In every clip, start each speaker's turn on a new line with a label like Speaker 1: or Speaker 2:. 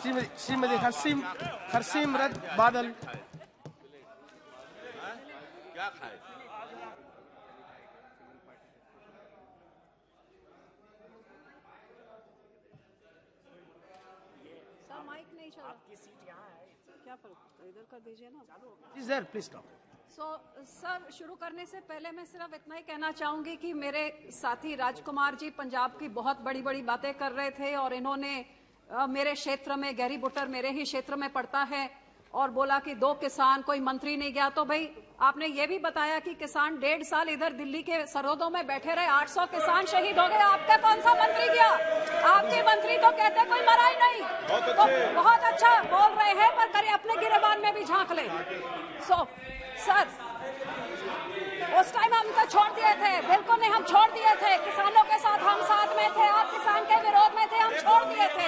Speaker 1: श्रीमती हरसिमरत बादल।
Speaker 2: क्या खाए?
Speaker 3: सर माइक नहीं चल रहा। आपकी सीट यहाँ है, क्या फर्क, इधर कर दीजिए ना।
Speaker 1: Please talk.
Speaker 3: सर शुरू करने से पहले मैं सिर्फ इतना ही कहना चाहूंगी कि मेरे साथी राजकुमार जी पंजाब की बहुत बड़ी बड़ी बातें कर रहे थे और इन्होंने मेरे क्षेत्र में, गैरी बुटर मेरे ही क्षेत्र में पड़ता है, और बोला कि 2 किसान, कोई मंत्री नहीं गया। तो भाई आपने ये भी बताया कि किसान 1.5 साल इधर दिल्ली के सरहदों में बैठे रहे, 800 किसान शहीद हो गए, आपका कौन सा मंत्री गया? आपके मंत्री तो कहते कोई मरा ही नहीं। तो बहुत अच्छा बोल रहे हैं, पर करें अपने गिरेबान में भी झांक ले। सर उस टाइम हम तो छोड़ दिए थे, बिल्कुल नहीं, हम छोड़ दिए थे, किसानों के साथ हम साथ में थे, आप किसान के विरोध में थे, हम छोड़ दिए थे।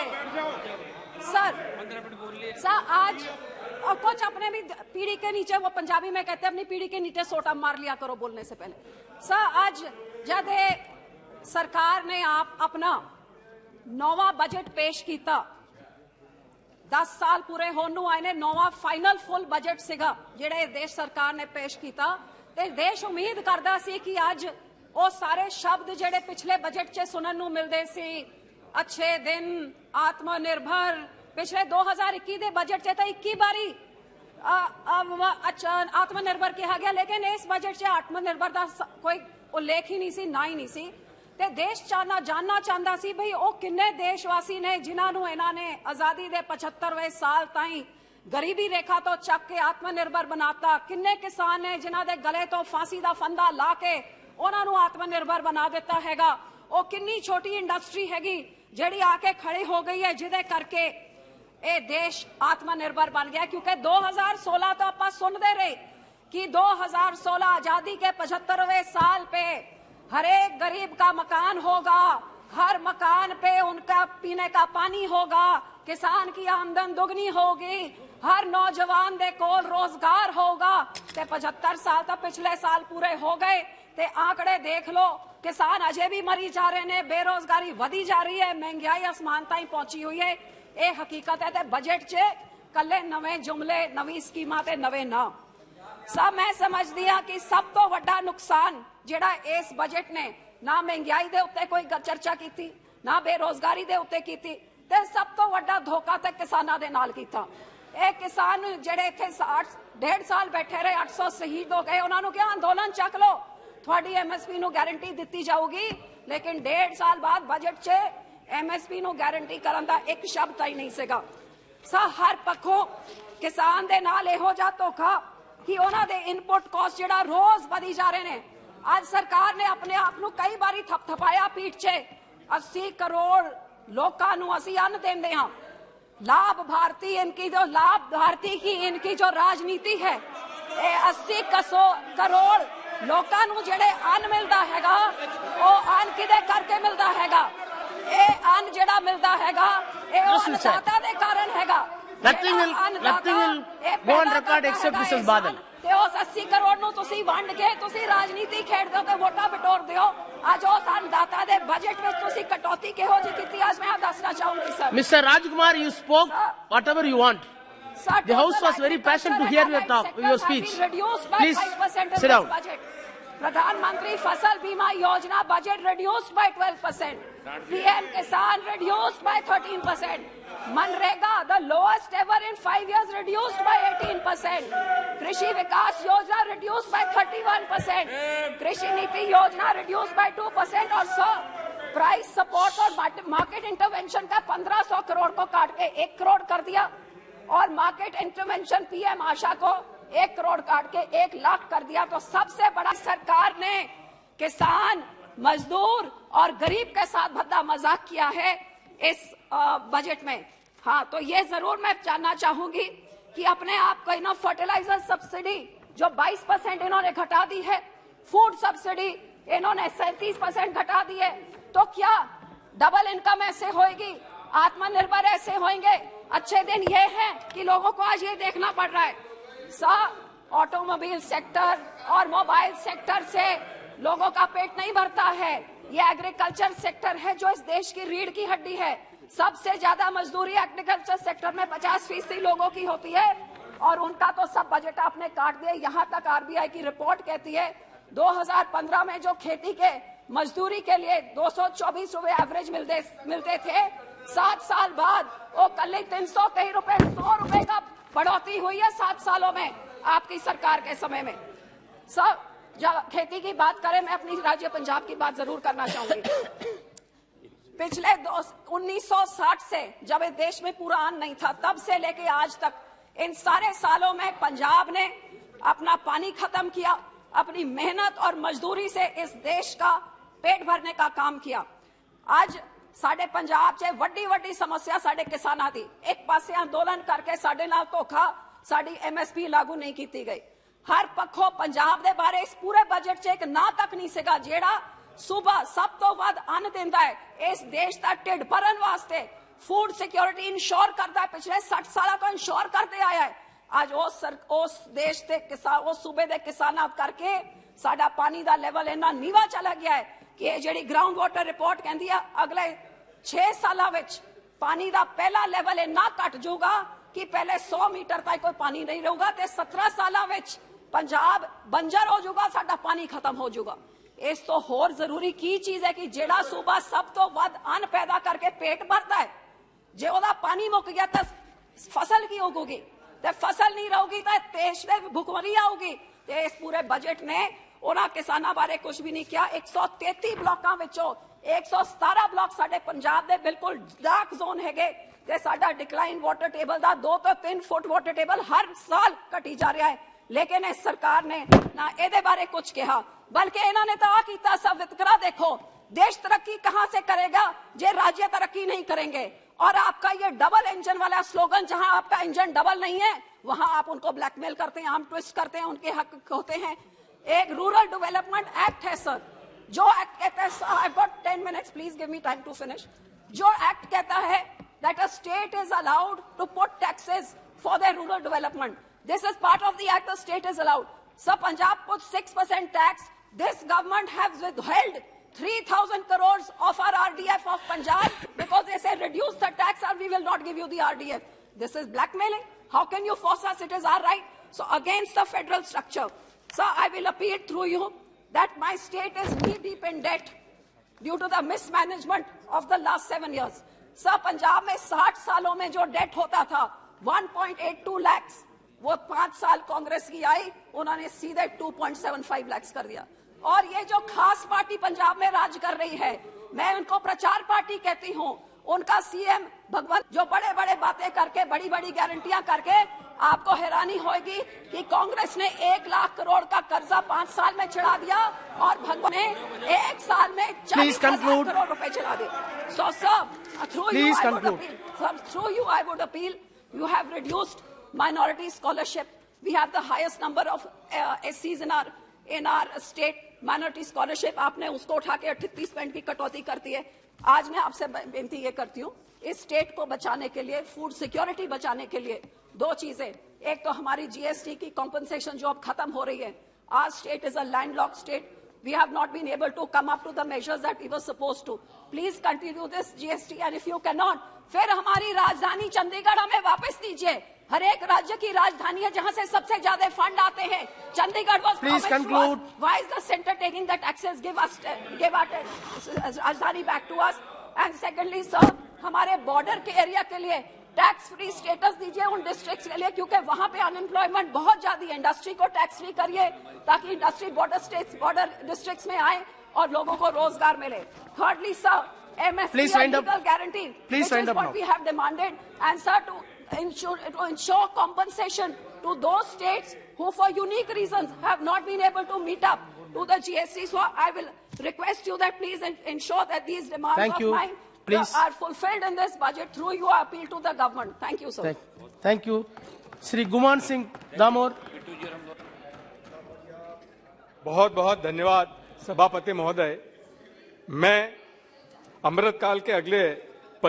Speaker 3: सर आज और कुछ अपने भी पीढ़ी के नीचे, वो पंजाबी में कहते हैं अपनी पीढ़ी के नीचे सोटा मार लिया करो बोलने से पहले। सर आज जब सरकार ने आप अपना 9वां बजट पेश किया, 10 साल पूरे होने आए ने, 9वां फाइनल फुल बजट सीगा जिहड़े देश सरकार ने पेश किया, ते देश उम्मीद करदा सी कि अज वो सारे शब्द जिहड़े पिछले बजट च सुनन नूं मिलदे सी, अच्छे दिन, आत्मनिर्भर, पिछले 2021 दे बजट च 21 बारी आत्मनिर्भर कहा गया, लेकिन इस बजट च आत्मनिर्भर का कोई उल्लेख ही नहीं सी, ना ही नहीं सी। ते देश जानना चाहता सी भई वो किन्ने देशवासी ने जिन्हां नूं इन्हां ने आजादी दे 75वें साल ताईं गरीबी रेखा तो चक के आत्मनिर्भर बनाता, किन्ने किसान ने जिन्हां दे गले तो फांसी दा फंदा ला के उन्हां नूं आत्मनिर्भर बना दिता हैगा। वो किन्नी छोटी इंडस्ट्री हैगी जिहड़ी आके खड़ी हो गई है, जिहदे करके ये देश आत्मनिर्भर बन गया। क्योंकि 2016 तो आप सुनते रहे कि 2016 आजादी के 75वें साल पे हर एक गरीब का मकान होगा, हर मकान पे उनका पीने का पानी होगा, किसान की आमदन दुगनी होगी, हर नौजवान दे कोल रोजगार होगा। ते 75 साल तो पिछले साल पूरे हो गए, ते आंकड़े देख लो, किसान अजे भी मरी जा रहे ने, बेरोजगारी वधी जा रही है, महंगाई आसमान ताईं पहुंची हुई है। ये हकीकत है। ते बजट च कल्ले नवे जुमले, नवी स्कीमां ते नवे नाम। सब मैं समझदी हां कि सब तो वड्डा नुकसान जिहड़ा इस बजट ने ना महंगाई दे उत्ते कोई चर्चा की, ना बेरोजगारी दे उत्ते की, ते सब तो वड्डा धोखा ते किसानां दे नाल कीता। ये किसान जिहड़े इत्थे 1.5 साल बैठे रहे, 800 शहीद हो गए, उन्हां नूं क्या अंदोलन चक लो, थोड़ी MSP नूं गारंटी दित्ती जाऊगी, लेकिन 1.5 साल बाद बजट च MSP नूं गारंटी करन दा एक शब्द ही नहीं सीगा। हर पक्षों किसान दे नाल इहो जिहा धोखा कि उन्हां दे इनपुट कॉस्ट जिहड़ा रोज वधी जा रहे ने। आज सरकार ने अपने आप नूं कई बारी थपथपाया पीठ च, 80 करोड़ लोकां नूं असीं अन्न देंदे हां, लाभ भारती की इनकी जो राजनीति है, 80 करोड़ लोकां नूं जिहड़े अन्न मिलदा हैगा, वो अन्न किदे करके मिलदा हैगा? ये अन्न जिहड़ा मिलदा हैगा, ये अन्नदाता दे कारण हैगा।
Speaker 1: Nothing will go on record except Mrs. Badal.
Speaker 3: ते उस 80 करोड़ नूं तुसीं वंड के तुसीं राजनीति खेड दो ते वोटां बटोर दिओ। अज उस अन्नदाता दे बजट विच तुसीं कटौती किहो जी कीती, आज मैं दसना चाहूंगी sir.
Speaker 1: Mr. Rajkumar, you spoke whatever you want. The House was very passionate to hear your talk, your speech. Please sit down.
Speaker 3: प्रधानमंत्री फसल बीमा योजना budget reduced by 12%. PM Kisan reduced by 13%. MNREGA the lowest ever in 5 years reduced by 18%. कृषि विकास योजना reduced by 31%. कृषि नीति योजना reduced by 2% और प्राइस सपोर्ट और मार्केट इंटरवेंशन का 1500 करोड़ को काट के 1 करोड़ कर दिया, और मार्केट इंटरवेंशन PM आशा को 1 करोड़ काट के 1 लाख कर दिया। तो सबसे बड़ा सरकार ने किसान, मजदूर और गरीब के साथ भद्दा मजाक किया है इस बजट में। हाँ, तो ये जरूर मैं जानना चाहूंगी कि अपने आप को इन्होंने फर्टिलाइजर सब्सिडी जो 22% इन्होंने घटा दी है, फूड सब्सिडी इन्होंने 37% घटा दी है, तो क्या डबल इनकम ऐसे होएगी, आत्मनिर्भर ऐसे होंगे? अच्छे दिन ये हैं कि लोगों को आज ये देखना पड़ रहा है, ऑटोमोबाइल सेक्टर और मोबाइल सेक्टर से लोगों का पेट नहीं भरता है। ये एग्रीकल्चर सेक्टर है जो इस देश की रीढ़ की हड्डी है। सबसे ज्यादा मजदूरी एग्रीकल्चर सेक्टर में 50% लोगों की होती है और उनका तो सब बजट आपने काट दिया। यहाँ तक आरबीआई की रिपोर्ट कहती है 2015 में जो खेती के मजदूरी के लिए 224 रुपए एवरेज मिलते थे, 7 साल बाद वो कल 323 रुपए, 100 रुपए का बढ़ोतरी हुई है 7 सालों में आपकी सरकार के समय में। सब जब खेती की बात करें, मैं अपनी राज्य पंजाब की बात जरूर करना चाहूंगी। पिछले 1960 से जब इस देश में पूरा अन्न नहीं था, तब से लेके आज तक इन सारे सालों में पंजाब ने अपना पानी खत्म किया, अपनी मेहनत और मजदूरी से इस देश का पेट भरने का काम किया। आज साडे पंजाब च वड्डी वड्डी समस्या साडे किसानां दी, एक पासे अंदोलन करके साडे नाल धोखा, साडी एमएसपी लागू नहीं की गई। हर पक्षों पंजाब दे बारे इस पूरे बजट च एक ना तक नहीं सीगा जेड़ा सूबा सब तो वध अन्न दिंदा है इस देश का ढिड भरन वास्ते, फूड सिक्योरिटी इंश्योर करता है, पिछले 60 साल तो इंश्योर करते आया है। आज उस देश के किसान, उस सूबे के किसानां करके साडा पानी का लेवल इन्ना नीवा चला गया है कि जी ग्राउंड वाटर रिपोर्ट कहती है अगले 6 सालों में पानी का पहला लेवल इन्ना घट जाऊगा कि पहले 100 मीटर तक कोई पानी नहीं रहूगा, तो 17 सालों में पंजाब बंजर हो जाऊगा, साडा पानी खत्म हो जाऊगा। इस तो होर जरूरी की चीज है कि जेड़ा सूबा सब तो वध अन्न पैदा करके पेट भरता है, जे ओदा पानी मुक गया तो फसल की उगूगी, ते फसल नहीं रहूगी तो देश में भुखमरी आऊगी। ते इस पूरे बजट ने उन्हां किसानां बारे कुछ भी नहीं किया। 133 ब्लॉकां विचों 117 ब्लॉक साडे पंजाब दे बिल्कुल डार्क जोन हैगे, ते साडा डिक्लाइन वाटर टेबल दा 2 तो 3 फुट वाटर टेबल हर साल घटी जा रहा है। लेकिन इस सरकार ने ना एदे बारे कुछ कहा, बल्कि इन्होंने तो आ कीता सब वितकरा देखो, देश तरक्की कहां से करेगा जे राज्य तरक्की नहीं करेंगे। और आपका ये डबल इंजन वाला स्लोगन, जहां आपका इंजन डबल नहीं है वहां आप उनको ब्लैकमेल करते हैं, हम ट्विस्ट करते हैं, उनके हक होते हैं। एक रूरल डेवलपमेंट एक्ट है सर, जो एक्ट कहता है, I got 10 minutes please give me time to finish, जो एक्ट कहता है that a state is allowed to put taxes for the rural development. This is part of the act the state is allowed. So Punjab puts 6% tax. This government has withheld 3,000 crores of our RDF of Punjab because they say reduce the tax or we will not give you the RDF. This is blackmailing. How can you force us? It is our right. So against the federal structure. So I will appeal through you that my state is knee deep in debt due to the mismanagement of the last 7 years. So Punjab में 60 सालों में जो date होता था 1.82 लाख, वो 5 साल कांग्रेस की आई, उन्होंने सीधे 2.75 लाख कर दिया। और ये जो खास पार्टी पंजाब में राज कर रही है, मैं उनको प्रचार पार्टी कहती हूँ, उनका सीएम भगवंत जो बड़े बड़े बातें करके, बड़ी बड़ी गारंटियां करके, आपको हैरानी होगी कि कांग्रेस ने 1 लाख करोड़ का कर्जा 5 साल में चढ़ा दिया और भगवंत ने 1 साल में 40,000 करोड़ रुपए चढ़ा दिए। So sir, through you I would appeal, you have reduced minority scholarship. We have the highest number of SCs in our state. Minority scholarship आपने उसको उठा के 38% की कटौती करती है। आज मैं आपसे बेनती ये करती हूँ, इस स्टेट को बचाने के लिए, फूड सिक्योरिटी बचाने के लिए 2 चीजें, एक तो हमारी जीएसटी की कॉम्पनसेशन जो अब खत्म हो रही है। Our state is a landlocked state. We have not been able to come up to the measures that we were supposed to. Please continue this GST, and if you cannot, फिर हमारी राजधानी चंडीगढ़ हमें वापस दीजिए। हर एक राज्य की राजधानी है जहां से सबसे ज्यादा फंड आते हैं। Chandigarh was promised to us. Why is the center taking the taxes? Give our राजधानी back to us. And secondly, sir, हमारे बॉर्डर के एरिया के लिए टैक्स फ्री स्टेटस दीजिए उन डिस्ट्रिक्ट्स के लिए, क्योंकि वहां पे अनएम्प्लॉयमेंट बहुत ज्यादा है। इंडस्ट्री को टैक्स फ्री करिए ताकि इंडस्ट्री बॉर्डर डिस्ट्रिक्ट्स में आए और लोगों को रोजगार मिले। Thirdly sir, MSP legal guarantee, which is what we have demanded, and sir, to ensure compensation to those states who for unique reasons have not been able to meet up to the GST. So I will request you that please ensure that these demands of mine are fulfilled in this budget. Through you, I appeal to the government. Thank you, sir.
Speaker 1: Thank you. Shri Guman Singh Damor.
Speaker 2: बहुत बहुत धन्यवाद सभापति महोदय। मैं अमृतकाल के अगले